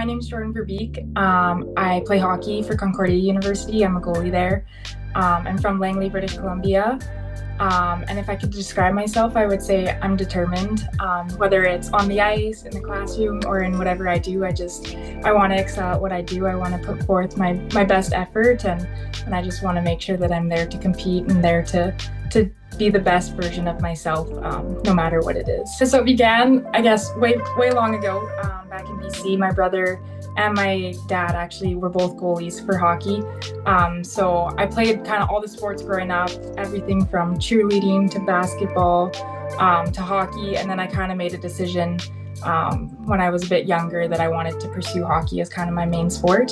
name's Jordyn Verbeek. I play hockey for Concordia University. I'm a goalie there. I'm from Langley, British Columbia. And if I could describe myself, I would say I'm determined. Whether it's on the ice, in the classroom, or in whatever I do, I want to excel at what I do. I want to put forth my best effort, and I just want to make sure that I'm there to compete and there to be the best version of myself, no matter what it is. So it began, I guess, way long ago, back in BC. My brother and my dad actually were both goalies for hockey. So I played kind of all the sports growing up, everything from cheerleading to basketball to hockey. And then I kind of made a decision when I was a bit younger that I wanted to pursue hockey as kind of my main sport.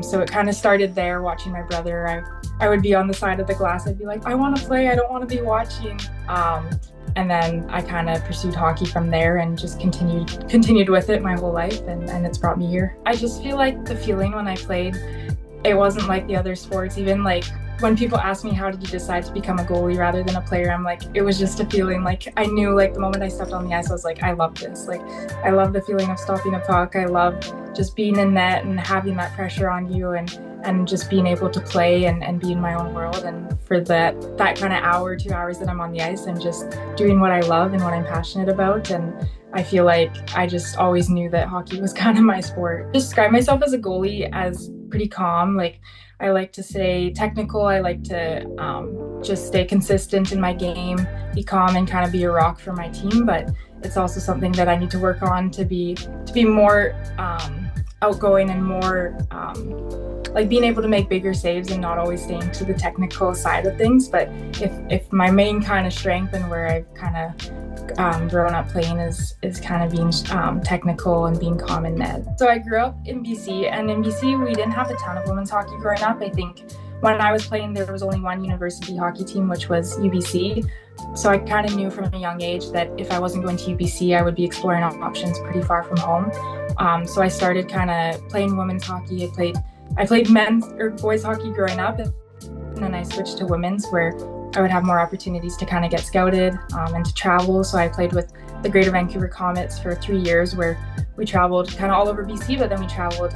So it kind of started there, watching my brother. I would be on the side of the glass. I'd be like, I want to play. I don't want to be watching. And then I kind of pursued hockey from there and just continued with it my whole life, and it's brought me here. I just feel like the feeling when I played, it wasn't like the other sports. Even like when people ask me, how did you decide to become a goalie rather than a player? I'm like, it was just a feeling. Like I knew, like the moment I stepped on the ice, I was like, I love this. Like I love the feeling of stopping a puck. I love just being in net and having that pressure on you, and just being able to play and be in my own world. And for that kind of hour, 2 hours that I'm on the ice, I'm just doing what I love and what I'm passionate about. And I feel like I just always knew that hockey was kind of my sport. I describe myself as a goalie as pretty calm. Like I like to say technical. I like to just stay consistent in my game, be calm, and kind of be a rock for my team. But it's also something that I need to work on to be more outgoing and more like being able to make bigger saves and not always staying to the technical side of things. But if my main kind of strength and where I've kind of grown up playing is kind of being technical and being calm in net. So I grew up in BC, and in BC we didn't have a ton of women's hockey growing up. I think when I was playing, there was only one university hockey team, which was UBC. So I kind of knew from a young age that if I wasn't going to UBC, I would be exploring options pretty far from home. So I started kind of playing women's hockey. I played men's or boys hockey growing up, and then I switched to women's, where I would have more opportunities to kind of get scouted and to travel. So I played with the Greater Vancouver Comets for 3 years, where we traveled kind of all over BC, but then we traveled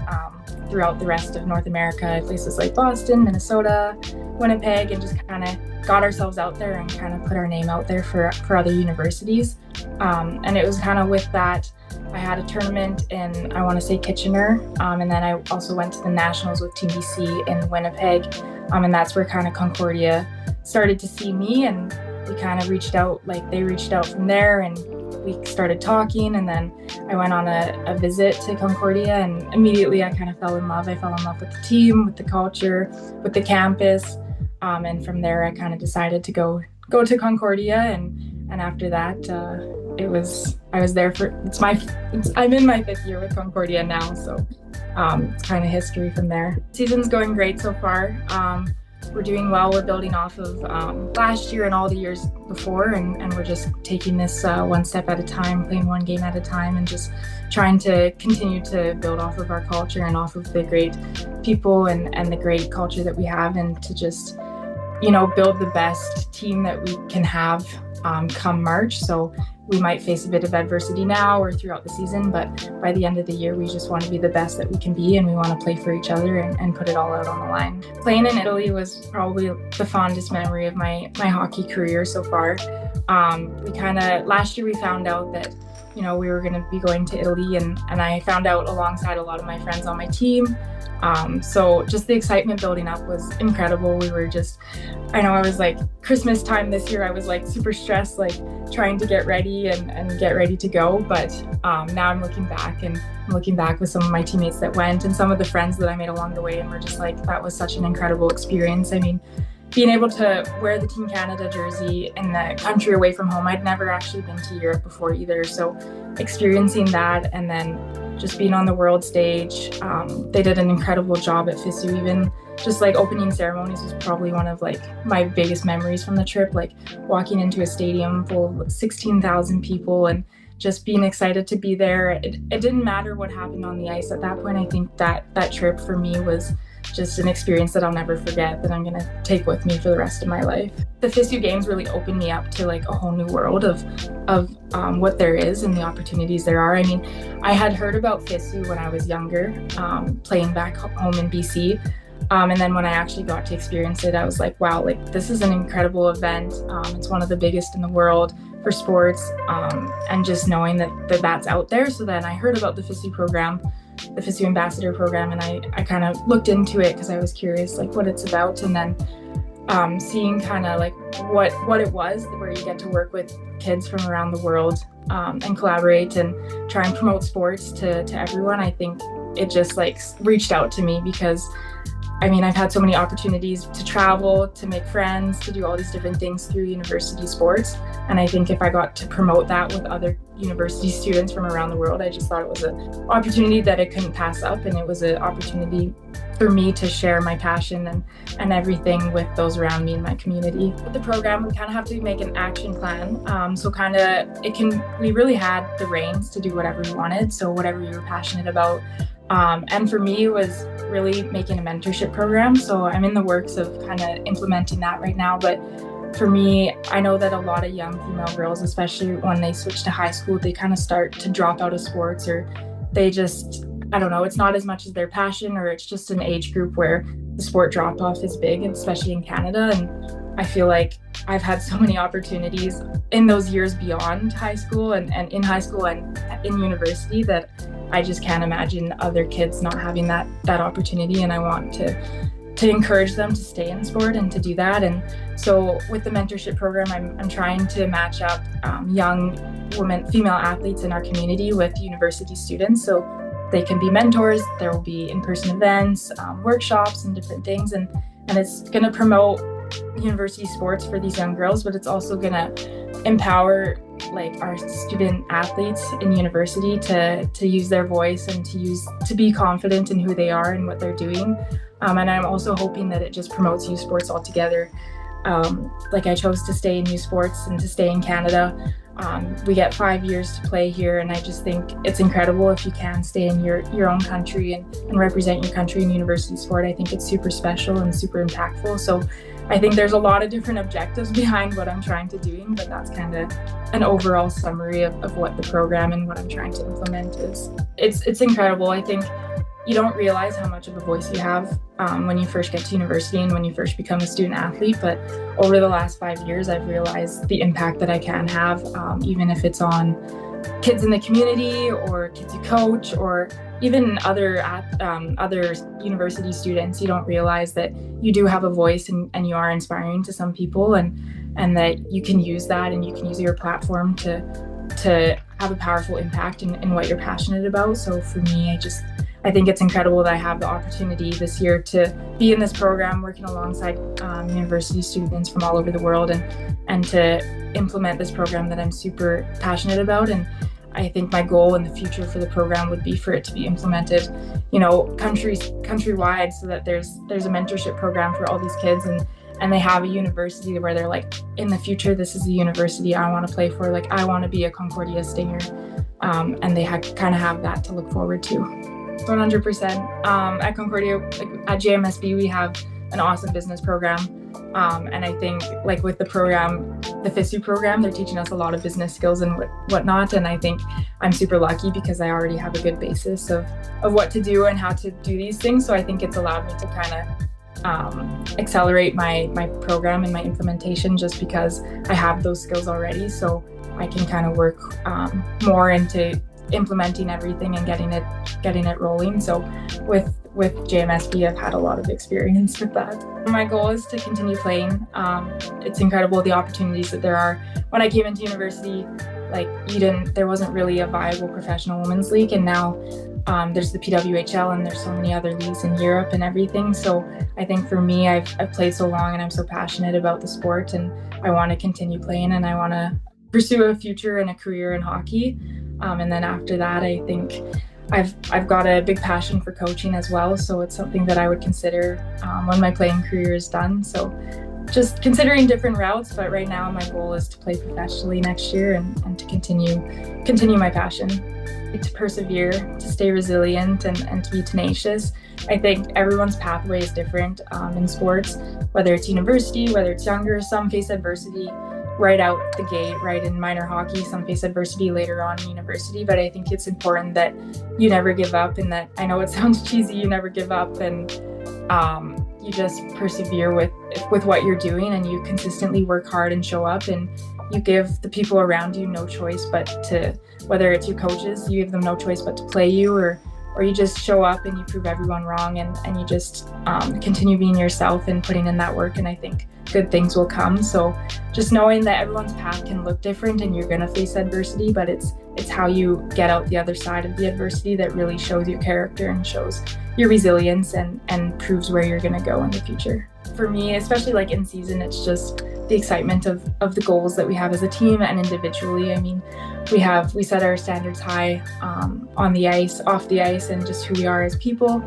throughout the rest of North America, places like Boston, Minnesota, Winnipeg, and just kind of got ourselves out there and kind of put our name out there for other universities. And it was kind of with that, I had a tournament in, I want to say, Kitchener, and then I also went to the Nationals with Team BC in Winnipeg, and that's where kind of Concordia started to see me, and we kind of reached out, like they reached out from there, and we started talking. And then I went on a visit to Concordia, and immediately I kind of fell in love. I fell in love with the team, with the culture, with the campus, and from there I kind of decided to go to Concordia, and after that I was there for I'm in my 5th year with Concordia now, so it's kind of history from there. Season's going great so far. We're doing well. We're building off of last year and all the years before, and we're just taking this one step at a time, playing one game at a time, and just trying to continue to build off of our culture and off of the great people and the great culture that we have, and to just, build the best team that we can have come March. So we might face a bit of adversity now or throughout the season, but by the end of the year, we just want to be the best that we can be, and we want to play for each other and put it all out on the line. Playing in Italy was probably the fondest memory of my hockey career so far. Last year we found out that, we were going to be going to Italy, and I found out alongside a lot of my friends on my team. So just the excitement building up was incredible. We were I was like, Christmas time this year, I was like super stressed, like trying to get ready and get ready to go. But now I'm looking back with some of my teammates that went and some of the friends that I made along the way, and we're just like, that was such an incredible experience. I mean, being able to wear the Team Canada jersey in the country away from home, I'd never actually been to Europe before either. So experiencing that, and then just being on the world stage, they did an incredible job at FISU. Even just like opening ceremonies was probably one of like my biggest memories from the trip, like walking into a stadium full of 16,000 people and just being excited to be there. It didn't matter what happened on the ice at that point. I think that trip for me was just an experience that I'll never forget, that I'm going to take with me for the rest of my life. The FISU games really opened me up to like a whole new world of what there is and the opportunities there are. I mean, I had heard about FISU when I was younger, playing back home in BC. And then when I actually got to experience it, I was like, wow, like this is an incredible event. It's one of the biggest in the world for sports, and just knowing that that's out there. So then I heard about the FISU program, the FISU Ambassador program, and I kind of looked into it because I was curious like what it's about, and then seeing kind of like what it was, where you get to work with kids from around the world, and collaborate and try and promote sports to everyone. I think it just like reached out to me because I mean, I've had so many opportunities to travel, to make friends, to do all these different things through university sports. And I think if I got to promote that with other university students from around the world, I just thought it was an opportunity that I couldn't pass up. And it was an opportunity for me to share my passion and everything with those around me in my community. With the program, we kind of have to make an action plan. We really had the reins to do whatever we wanted. So whatever you were passionate about. And for me, it was really making a mentorship program. So I'm in the works of kind of implementing that right now. But for me, I know that a lot of young female girls, especially when they switch to high school, they kind of start to drop out of sports, or they just, I don't know, it's not as much as their passion, or it's just an age group where the sport drop off is big, especially in Canada. And I feel like I've had so many opportunities in those years beyond high school and in high school and in university that I just can't imagine other kids not having that opportunity, and I want to encourage them to stay in sport and to do that. And so with the mentorship program, I'm trying to match up young female athletes in our community with university students, so they can be mentors. There will be in-person events, workshops, and different things, and it's going to promote university sports for these young girls, but it's also going to empower like our student athletes in university to use their voice and to be confident in who they are and what they're doing. And I'm also hoping that it just promotes youth sports altogether. Like I chose to stay in youth sports and to stay in Canada. We get 5 years to play here, and I just think it's incredible if you can stay in your own country and represent your country in university sport. I think it's super special and super impactful. So I think there's a lot of different objectives behind what I'm trying to do, but that's kind of an overall summary of what the program and what I'm trying to implement is. It's incredible. I think you don't realize how much of a voice you have when you first get to university and when you first become a student athlete. But over the last 5 years, I've realized the impact that I can have, even if it's on kids in the community or kids you coach or even other university students. You don't realize that you do have a voice and you are inspiring to some people, and that you can use that and you can use your platform to have a powerful impact in what you're passionate about. So for me, I think it's incredible that I have the opportunity this year to be in this program working alongside university students from all over the world and to implement this program that I'm super passionate about. And I think my goal in the future for the program would be for it to be implemented, countrywide, so that there's a mentorship program for all these kids and they have a university where they're like, in the future, this is the university I want to play for. Like, I want to be a Concordia Stinger. And they kind of have that to look forward to. 100%. At Concordia, at JMSB, we have an awesome business program. And I think like with the program, the FISU program, they're teaching us a lot of business skills and whatnot. And I think I'm super lucky because I already have a good basis of what to do and how to do these things. So I think it's allowed me to kind of accelerate my program and my implementation just because I have those skills already. So I can kind of work more into implementing everything and getting it rolling. So with JMSB, I've had a lot of experience with that. My goal is to continue playing. It's incredible the opportunities that there are. When I came into university, there wasn't really a viable professional women's league, and now there's the PWHL and there's so many other leagues in Europe and everything. So I think for me, I've played so long and I'm so passionate about the sport, and I want to continue playing and I want to pursue a future and a career in hockey. And then after that, I think I've got a big passion for coaching as well. So it's something that I would consider when my playing career is done. So just considering different routes, but right now my goal is to play professionally next year and to continue my passion, to persevere, to stay resilient, and to be tenacious. I think everyone's pathway is different in sports, whether it's university, whether it's younger. Some face adversity right out the gate, right in minor hockey. Some face adversity later on in university, but I think it's important that you never give up, and that, I know it sounds cheesy, you never give up, and you just persevere with what you're doing, and you consistently work hard and show up, and you give the people around you no choice but to, whether it's your coaches, you give them no choice but to play you, or you just show up and you prove everyone wrong, and you just continue being yourself and putting in that work, and I think good things will come. So just knowing that everyone's path can look different and you're going to face adversity, but it's how you get out the other side of the adversity that really shows your character and shows your resilience and proves where you're going to go in the future. For me, especially like in season, it's just the excitement of the goals that we have as a team and individually. I mean, we set our standards high on the ice, off the ice, and just who we are as people.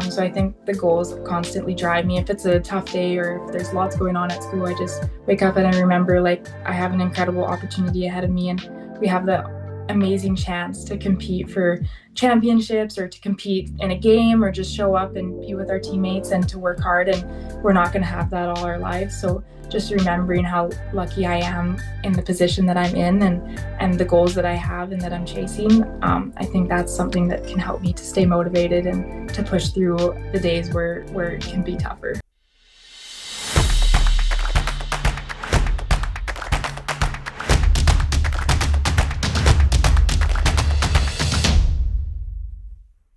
So I think the goals constantly drive me. If it's a tough day or if there's lots going on at school, I just wake up and I remember, like, I have an incredible opportunity ahead of me, and we have the amazing chance to compete for championships or to compete in a game or just show up and be with our teammates and to work hard, and we're not going to have that all our lives. So just remembering how lucky I am in the position that I'm in and the goals that I have and that I'm chasing, I think that's something that can help me to stay motivated and to push through the days where it can be tougher.